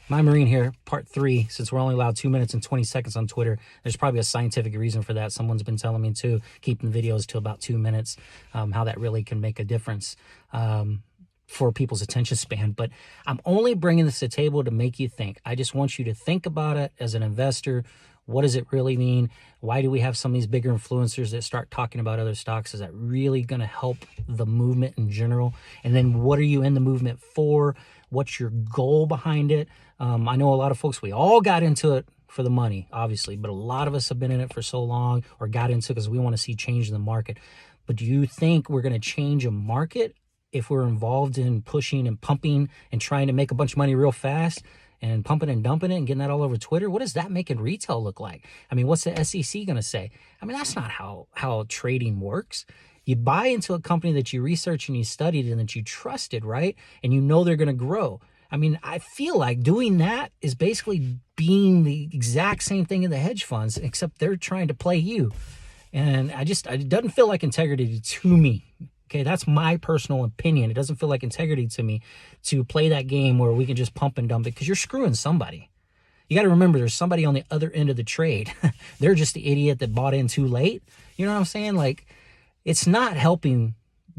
My Marine here, part 3. Since we're only allowed 2 minutes and 20 seconds on Twitter, there's probably a scientific reason for that. Someone's been telling me to keep the videos to about 2 minutes, how that really can make a difference for people's attention span. But I'm only bringing this to the table to make you think. I just want you to think about it as an investor. What does it really mean? Why do we have some of these bigger influencers that start talking about other stocks? Is that really going to help the movement in general? And then what are you in the movement for? What's your goal behind it? I know a lot of folks, we all got into it for the money, obviously, but a lot of us have been in it for so long or got into it because we want to see change in the market. But do you think we're going to change a market if we're involved in pushing and pumping and trying to make a bunch of money real fast and pumping and dumping it and getting that all over Twitter? What does that making retail look like? I mean, what's the SEC going to say? I mean, that's not how trading works. You buy into a company that you researched and you studied and that you trusted, right? And you know they're going to grow. I mean, I feel like doing that is basically being the exact same thing in the hedge funds, except they're trying to play you. And it doesn't feel like integrity to me. Okay, that's my personal opinion. It doesn't feel like integrity to me to play that game where we can just pump and dump it, because you're screwing somebody. You got to remember, there's somebody on the other end of the trade. They're just the idiot that bought in too late. You know what I'm saying? Like, it's not helping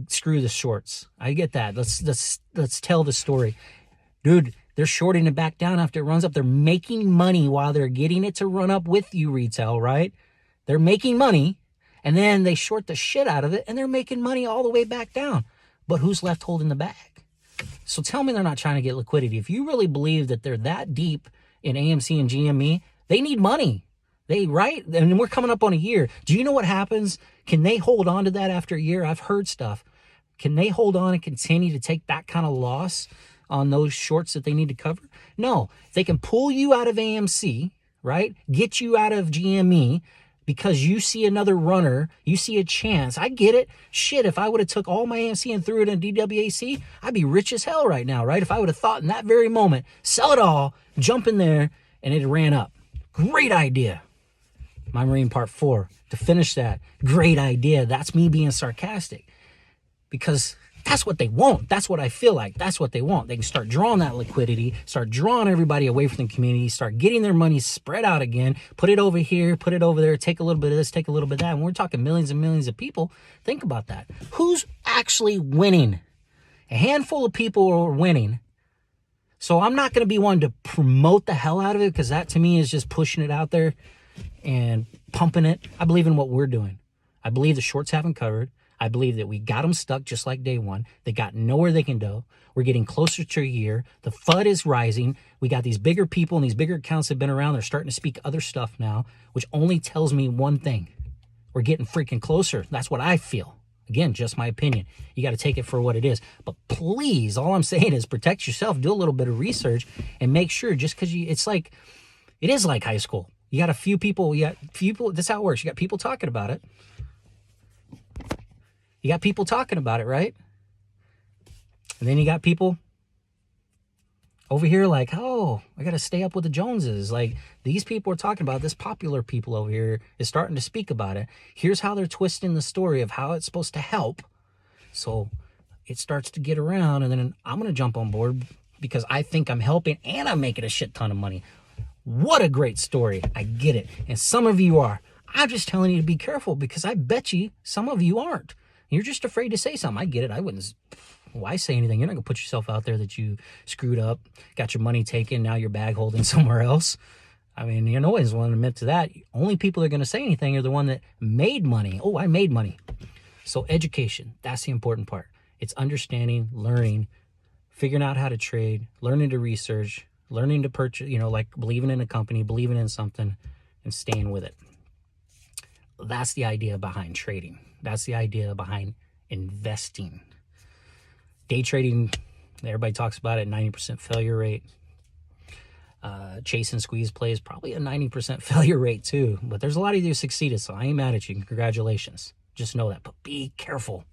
screw the shorts. I get that. Let's tell the story. Dude, they're shorting it back down after it runs up. They're making money while they're getting it to run up with you, retail, right? They're making money. And then they short the shit out of it, and they're making money all the way back down. But who's left holding the bag? So tell me they're not trying to get liquidity. If you really believe that they're that deep in AMC and GME, they need money. Right? And we're coming up on a year. Do you know what happens? Can they hold on to that after a year? I've heard stuff. Can they hold on and continue to take that kind of loss on those shorts that they need to cover? No. They can pull you out of AMC, right? Get you out of GME, because you see another runner, you see a chance. I get it. Shit, if I would have took all my AMC and threw it in DWAC, I'd be rich as hell right now, right? If I would have thought in that very moment, sell it all, jump in there, and it ran up. Great idea. My Marine part 4. To finish that, great idea. That's me being sarcastic, because that's what they want. That's what I feel like. That's what they want. They can start drawing that liquidity, start drawing everybody away from the community, start getting their money spread out again, put it over here, put it over there, take a little bit of this, take a little bit of that. And we're talking millions and millions of people. Think about that. Who's actually winning? A handful of people are winning. So I'm not going to be one to promote the hell out of it, because that to me is just pushing it out there and pumping it. I believe in what we're doing. I believe the shorts haven't covered. I believe that we got them stuck just like day one. They got nowhere they can go. We're getting closer to a year. The FUD is rising. We got these bigger people and these bigger accounts that have been around. They're starting to speak other stuff now, which only tells me one thing. We're getting freaking closer. That's what I feel. Again, just my opinion. You got to take it for what it is. But please, all I'm saying is protect yourself. Do a little bit of research and make sure, just because it is like high school. You got a few people, that's how it works. You got people talking about it. You got people talking about it, right? And then you got people over here like, oh, I got to stay up with the Joneses. Like, these people are talking about this. Popular people over here is starting to speak about it. Here's how they're twisting the story of how it's supposed to help. So it starts to get around, and then I'm going to jump on board because I think I'm helping and I'm making a shit ton of money. What a great story. I get it. And some of you are. I'm just telling you to be careful, because I bet you some of you aren't. You're just afraid to say something. I get it. I wouldn't. Why say anything? You're not going to put yourself out there that you screwed up, got your money taken, now you're bag holding somewhere else. I mean, you're always one admit to that. Only people that are going to say anything are the one that made money. Oh, I made money. So education, that's the important part. It's understanding, learning, figuring out how to trade, learning to research, learning to purchase, like believing in a company, believing in something, and staying with it. That's the idea behind trading. That's the idea behind investing. Day trading, everybody talks about it, 90% failure rate. Chase and squeeze plays, probably a 90% failure rate too. But there's a lot of you who succeeded, so I ain't mad at you. Congratulations. Just know that. But be careful.